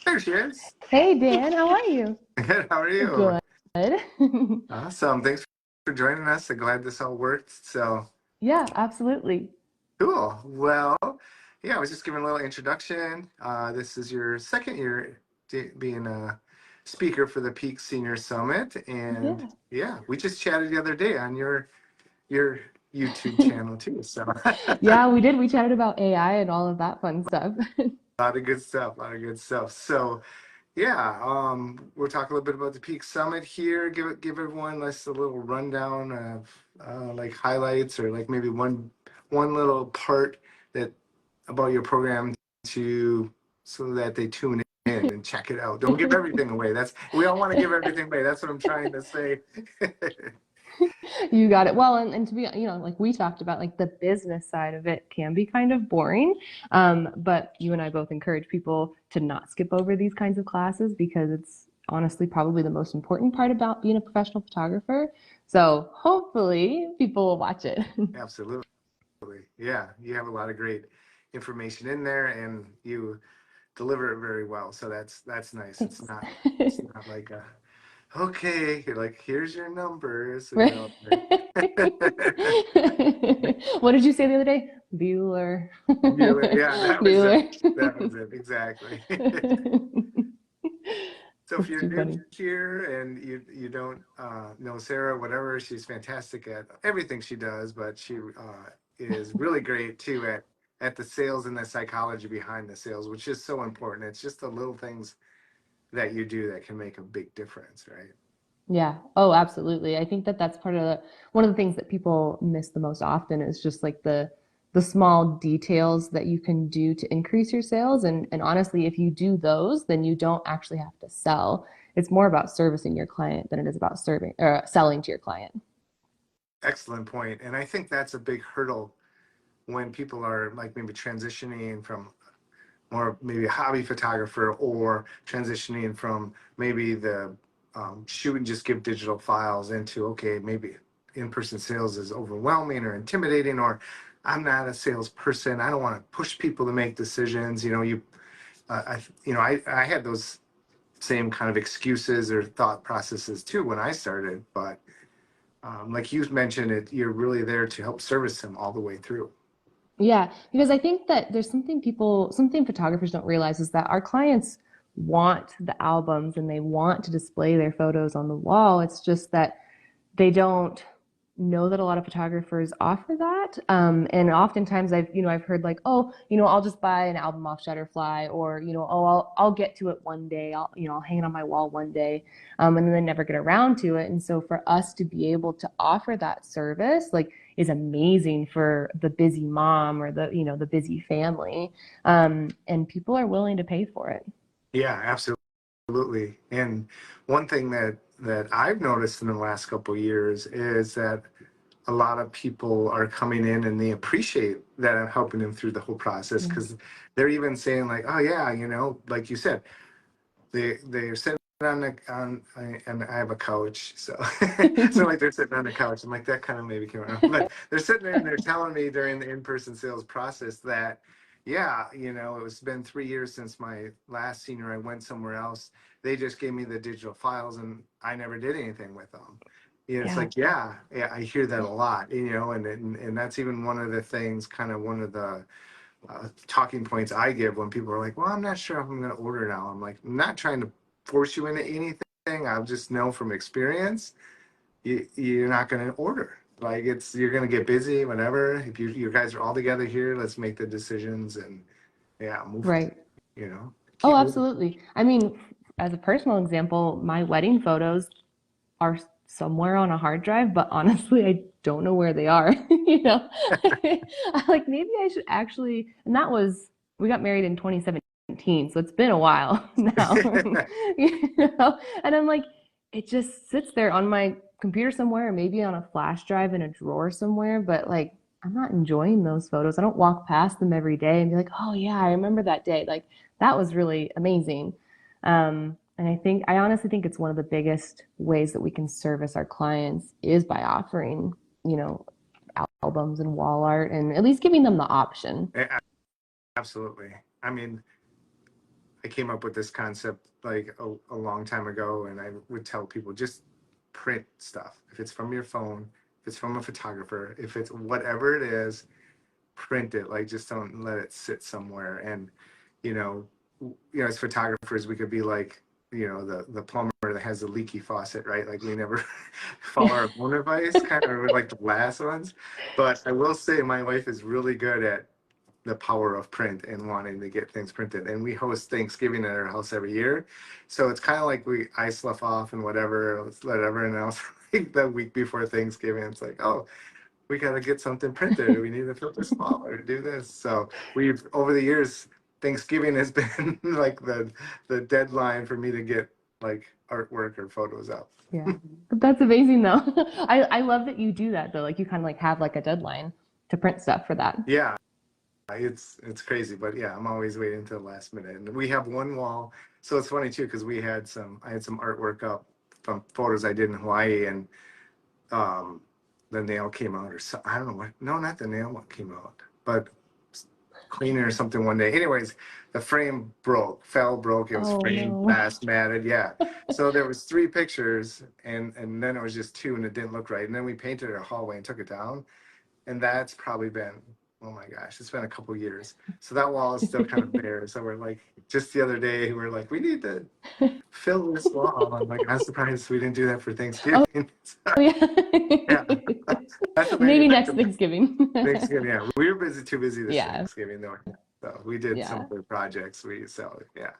There she is. Hey Dan, how are you? Good. How are you? Good. Awesome. Thanks for joining us. I'm glad this all worked. So Yeah, absolutely. cool. Well, yeah, I was just giving a little introduction. This is your second year being a speaker for the Peak Senior Summit, and Yeah. yeah, we just chatted the other day on your YouTube channel too. So a Yeah, we did. We chatted about AI and all of that fun stuff. lot of good stuff. A lot of good stuff. So. Yeah, we'll talk a little bit about the Peak Summit here. Give everyone just a little rundown of like highlights or like maybe one little part that about your program to so that they tune in and check it out. Don't give everything away. We all want to give everything away. That's what I'm trying to say. You got it. Well, and to be, like we talked about, like the business side of it can be kind of boring. But you and I both encourage people to not skip over these kinds of classes because it's honestly probably the most important part about being a professional photographer. So hopefully people will watch it. Absolutely. Yeah, you have a lot of great information in there and you deliver it very well. So that's nice. It's Thanks. not like okay, you're like, here's your numbers, Right. What did you say the other day? Bueller. Yeah, that was it. Bueller. That was it, exactly. So if That's you're too new funny. here and you don't know Sarah, whatever, she's fantastic at everything she does, but she is really great too at the sales and the psychology behind the sales, which is so important. It's just the little things that you do that can make a big difference, right? Yeah. Oh, absolutely. I think that that's part of one of the things that people miss the most often is just like the small details that you can do to increase your sales. And honestly, if you do those, then you don't actually have to sell. It's more about servicing your client than it is about serving or selling to your client. Excellent point. And I think that's a big hurdle when people are like maybe transitioning from more maybe a hobby photographer or transitioning from maybe the shoot and just give digital files into okay, maybe in-person sales is overwhelming or intimidating, or I'm not a salesperson, I don't want to push people to make decisions. I had those same kind of excuses or thought processes too when I started, but like you mentioned it, you're really there to help service them all the way through. Yeah, because I think that there's something photographers don't realize is that our clients want the albums and they want to display their photos on the wall. It's just that they don't know that a lot of photographers offer that. And oftentimes I've heard like, oh, I'll just buy an album off Shutterfly or, oh, I'll get to it one day. I'll hang it on my wall one day. And then they never get around to it. And so for us to be able to offer that service, like is amazing for the busy mom or the busy family. And people are willing to pay for it. Yeah, absolutely. And one thing that I've noticed in the last couple of years is that a lot of people are coming in and they appreciate that I'm helping them through the whole process Yeah. because they're even saying like, oh yeah, like you said, they're sitting on and I have a couch, so so like they're sitting on the couch. I'm like that kind of maybe came around, but they're sitting there and they're telling me during the in-person sales process that yeah, it's been 3 years since my last senior. I went somewhere else. They just gave me the digital files and I never did anything with them. It's Yeah. like yeah, I hear that a lot, and that's even one of the things, kind of one of the talking points I give when people are like, well, I'm not sure if I'm going to order now. I'm like, I'm not trying to force you into anything. I'll just know from experience, you're not going to order. Like you're going to get busy whenever. If you guys are all together here, let's make the decisions and yeah, move, Right. Oh, keep moving. absolutely. I mean, as a personal example, my wedding photos are somewhere on a hard drive, but honestly, I don't know where they are. Like maybe I should actually, and we got married in 2017, so it's been a while now. And I'm like, it just sits there on my computer somewhere, maybe on a flash drive in a drawer somewhere, but like, I'm not enjoying those photos. I don't walk past them every day and be like, oh yeah, I remember that day. Like that was really amazing. And I honestly think it's one of the biggest ways that we can service our clients is by offering, you know, albums and wall art and at least giving them the option. Yeah, absolutely. I mean, I came up with this concept like a long time ago, and I would tell people just print stuff. If it's from your phone, if it's from a photographer, if it's whatever it is, print it. Like just don't let it sit somewhere. And you know, as photographers, we could be like, the plumber that has the leaky faucet, right? Like we never follow our own advice, kind of like the last ones. But I will say my wife is really good at the power of print and wanting to get things printed. And we host Thanksgiving at our house every year. So it's kind of like I slough off and whatever, let's let everyone else like the week before Thanksgiving. It's like, oh, we got to get something printed. We need to filter smaller to do this. So we've, over the years, Thanksgiving has been like the deadline for me to get like artwork or photos up. Yeah. But that's amazing though. I love that you do that though. Like you kind of like have like a deadline to print stuff for that. Yeah, it's crazy, but yeah, I'm always waiting until the last minute. And we have one wall, so it's funny too because I had some artwork up from photos I did in Hawaii, and um, the nail came out, or so I don't know what. No, not the nail. What came out, but cleaner or something one day. Anyways, the frame broke. It was Oh framed, no. glass matted. Yeah. So there was 3 pictures, and then it was just 2, and it didn't look right. And then we painted our hallway and took it down. And that's probably been, oh my gosh, it's been a couple years. So that wall is still kind of bare. So we're like, just the other day, we're like, we need to fill this wall. I'm like, I'm surprised we didn't do that for Oh Thanksgiving. yeah. Yeah, that's what made me Maybe think next of Thanksgiving. Thanksgiving. Yeah, we were too busy this Yeah. Thanksgiving though. So we did some Yeah. other projects. Yeah.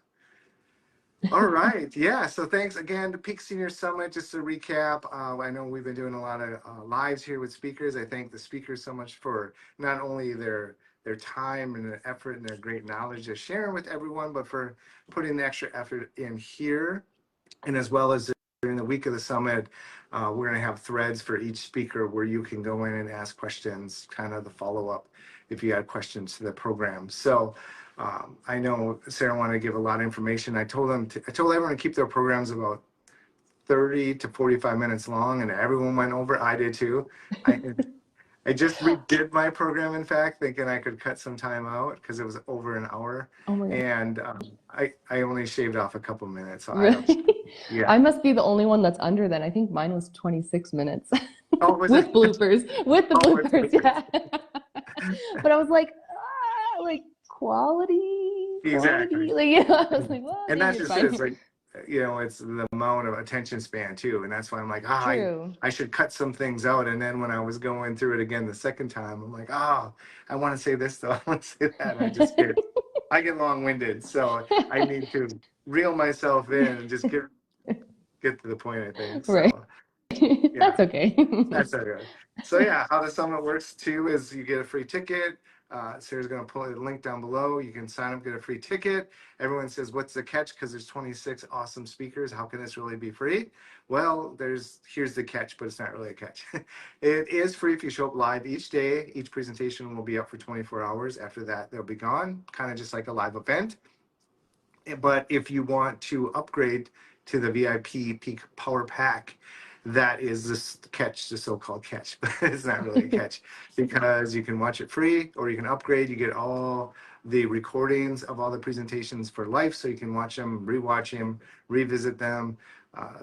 All right. Yeah. So thanks again to Peak Senior Summit. Just to recap, I know we've been doing a lot of lives here with speakers. I thank the speakers so much for not only their time and their effort and their great knowledge to share with everyone, but for putting the extra effort in here. And as well as during the week of the summit, we're going to have threads for each speaker where you can go in and ask questions, kind of the follow-up if you had questions to the program. So I know Sarah wanted to give a lot of information. I told everyone to keep their programs about 30 to 45 minutes long, and everyone went over. I did too. I just redid my program, in fact, thinking I could cut some time out because it was over an hour, Oh my God. and I only shaved off a couple minutes. So I don't. Really? Yeah. I must be the only one that's under then. I think mine was 26 minutes Oh, was with it? bloopers, with the Oh, it's bloopers, perfect. yeah. But I was like, like Exactly. quality, like yeah. I was like, well, And maybe that's it's just it. It's fine. like, it's the amount of attention span too. And that's why I'm like, True. I should cut some things out. And then when I was going through it again the second time, I'm like, I want to say this though. I want to say that. And I get long-winded. So I need to reel myself in and just get to the point, I think. Right. So yeah. That's okay. That's so good. So yeah, how the summit works too is you get a free ticket. Sarah's going to pull a link down below. You can sign up, get a free ticket. Everyone says, what's the catch? Because there's 26 awesome speakers. How can this really be free? Well, here's the catch, but it's not really a catch. It is free if you show up live each day. Each presentation will be up for 24 hours. After that, they'll be gone, kind of just like a live event. But if you want to upgrade to the VIP Peak Power Pack, that is this catch, the so-called catch, but it's not really a catch because you can watch it free or you can upgrade. You get all the recordings of all the presentations for life, so you can watch them, rewatch them, revisit them,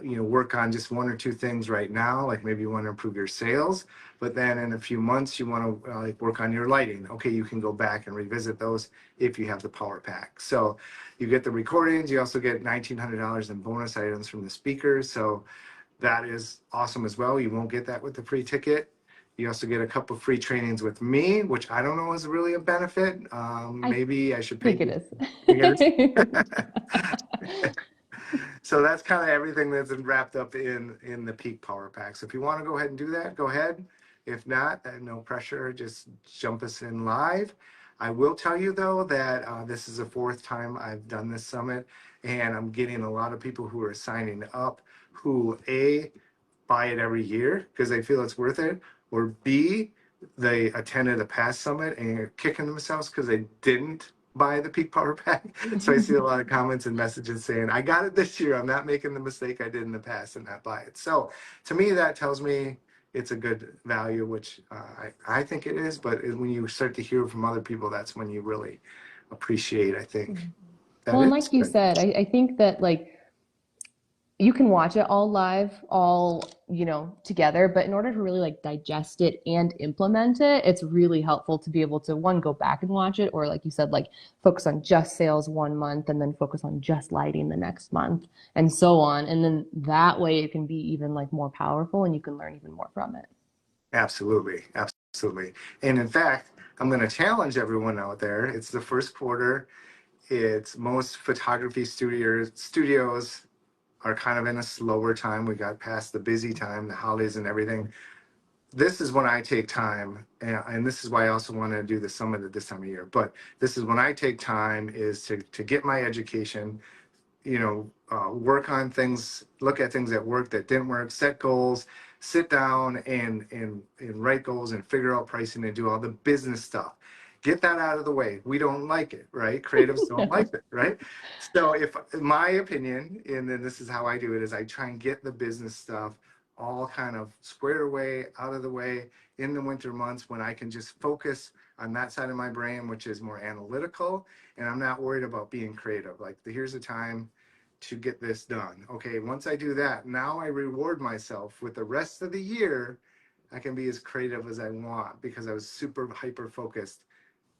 work on just 1 or 2 things right now, like maybe you want to improve your sales, but then in a few months you want to like work on your lighting. Okay, you can go back and revisit those if you have the Power Pack. So you get the recordings. You also get $1,900 in bonus items from the speakers. So that is awesome as well. You won't get that with the free ticket. You also get a couple of free trainings with me, which I don't know is really a benefit. I Maybe I should pay think it you. is. So that's kind of everything that's wrapped up in the Peak Power Pack. So if you want to go ahead and do that, go ahead. If not, no pressure, just jump us in live. I will tell you though that this is the 4th time I've done this summit, and I'm getting a lot of people who are signing up who buy it every year because they feel it's worth it, or B, they attended a past summit and are kicking themselves because they didn't buy the Peak Power Pack. So I see a lot of comments and messages saying, I got it this year. I'm not making the mistake I did in the past and not buy it. So to me, that tells me it's a good value, which I think it is. But when you start to hear from other people, that's when you really appreciate, I think, That Well, and is like you good. said, I think that like you can watch it all live, all, together, but in order to really like digest it and implement it, it's really helpful to be able to one, go back and watch it, or like you said, like focus on just sales 1 month and then focus on just lighting the next month and so on. And then that way it can be even like more powerful and you can learn even more from it. Absolutely. Absolutely. And in fact, I'm going to challenge everyone out there. It's the first quarter. It's most photography studios are kind of in a slower time. We got past the busy time, the holidays and everything. This is when I take time, and this is why I also want to do the summit at this time of year. But this is when I take time is to get my education, work on things, look at things that work, that didn't work, set goals, sit down and write goals and figure out pricing and do all the business stuff. Get that out of the way. We don't like it, right? Creatives don't like it, right? So if in my opinion, and then this is how I do it, is I try and get the business stuff all kind of squared away, out of the way in the winter months when I can just focus on that side of my brain, which is more analytical, and I'm not worried about being creative. Like here's the time to get this done. Okay, once I do that, now I reward myself with the rest of the year. I can be as creative as I want because I was super hyper focused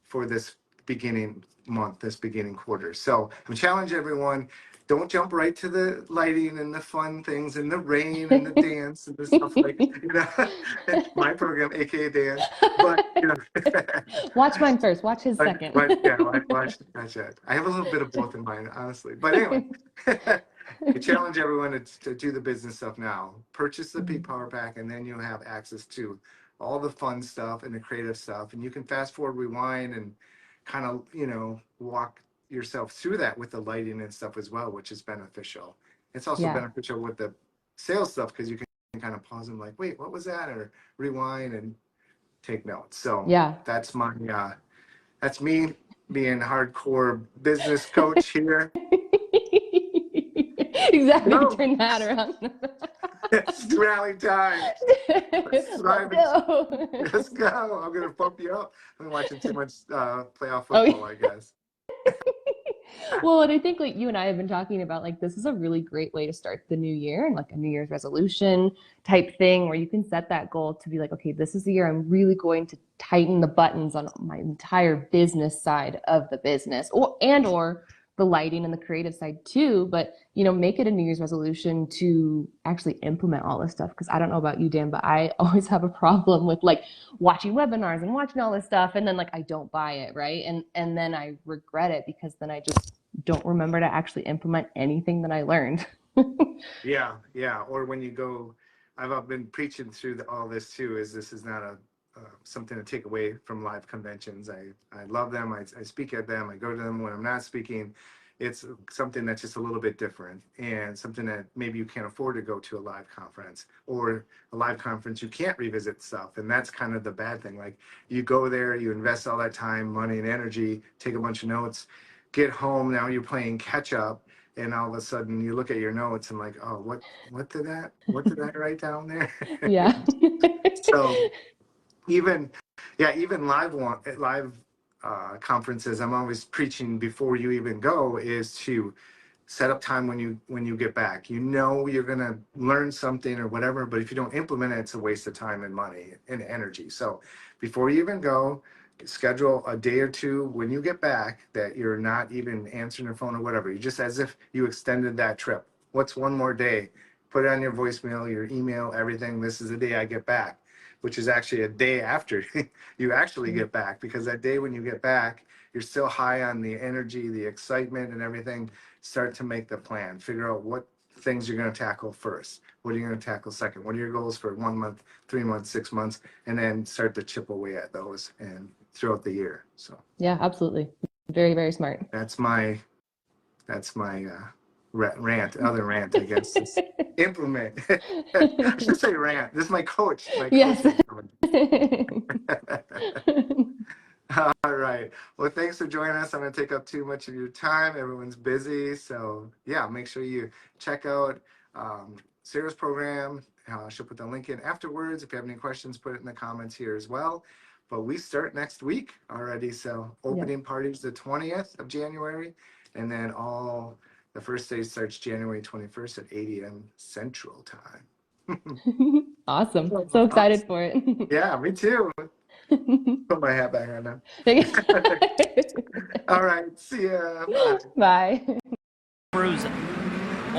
for this beginning month, this beginning quarter. So I'm challenging everyone. Don't jump right to the lighting and the fun things and the rain and the dance and the stuff like, my program, AKA dance. But, Watch mine first, watch his second. yeah, watch that. I have a little bit of both in mind, honestly. But anyway, I challenge everyone to do the business stuff now. Purchase the Peak Power Pack, and then you have access to all the fun stuff and the creative stuff. And you can fast forward, rewind, and kind of, walk yourself through that with the lighting and stuff as well, which is beneficial. It's also Yeah. beneficial with the sales stuff because you can kind of pause and like, wait, what was that? Or rewind and take notes. So Yeah. that's that's me being hardcore business coach here. Exactly. No, Turn that around. it's rally time. Let's go. Let's go. I'm gonna pump you up. I'm watching too much playoff Oh, football, I guess. well, and I think like you and I have been talking about like this is a really great way to start the new year and like a New Year's resolution type thing where you can set that goal to be like, okay, this is the year I'm really going to tighten the buttons on my entire business side of the business or the lighting and the creative side too. But make it a New Year's resolution to actually implement all this stuff. Because I don't know about you, Dan, but I always have a problem with like watching webinars and watching all this stuff, and then like I don't buy it, right? And then I regret it because then I just don't remember to actually implement anything that I learned. Yeah, yeah. Or when you go, I've been preaching through all this too. This is not a something to take away from live conventions. I love them. I speak at them. I go to them when I'm not speaking. It's something that's just a little bit different and something that maybe you can't afford to go to a live conference, or a live conference you can't revisit stuff. And that's kind of the bad thing. Like you go there, you invest all that time, money, and energy, take a bunch of notes, get home. Now you're playing catch up. And all of a sudden you look at your notes and like, oh, what did I write down there? Yeah. So even even live conferences, I'm always preaching before you even go is to set up time when you get back. You're gonna learn something or whatever, but if you don't implement it, it's a waste of time and money and energy. So before you even go, schedule a day or two when you get back that you're not even answering your phone or whatever. You just as if you extended that trip. What's one more day? Put it on your voicemail, your email, everything. This is the day I get back, which is actually a day after you actually get back, because that day when you get back, you're still high on the energy, the excitement and everything. Start to make the plan, figure out what things you're going to tackle first. What are you going to tackle second? What are your goals for 1 month, 3 months, 6 months, and then start to chip away at those and throughout the year. So Yeah, absolutely. Very, very smart. that's my other rant, I guess, is implement. I should say rant. This is my coach, my Yes. coaching. All right. Well, thanks for joining us. I'm going to take up too much of your time. Everyone's busy. So, yeah, make sure you check out Sarah's program. She'll put the link in afterwards. If you have any questions, put it in the comments here as well. But we start next week already. So, Yep. opening parties the 20th of January. And then the first day starts January 21st at 8 a.m. Central Time. Awesome. So excited for it. Yeah, me too. Put my hat back on now. All right. See ya. Bye. Bye. Frozen.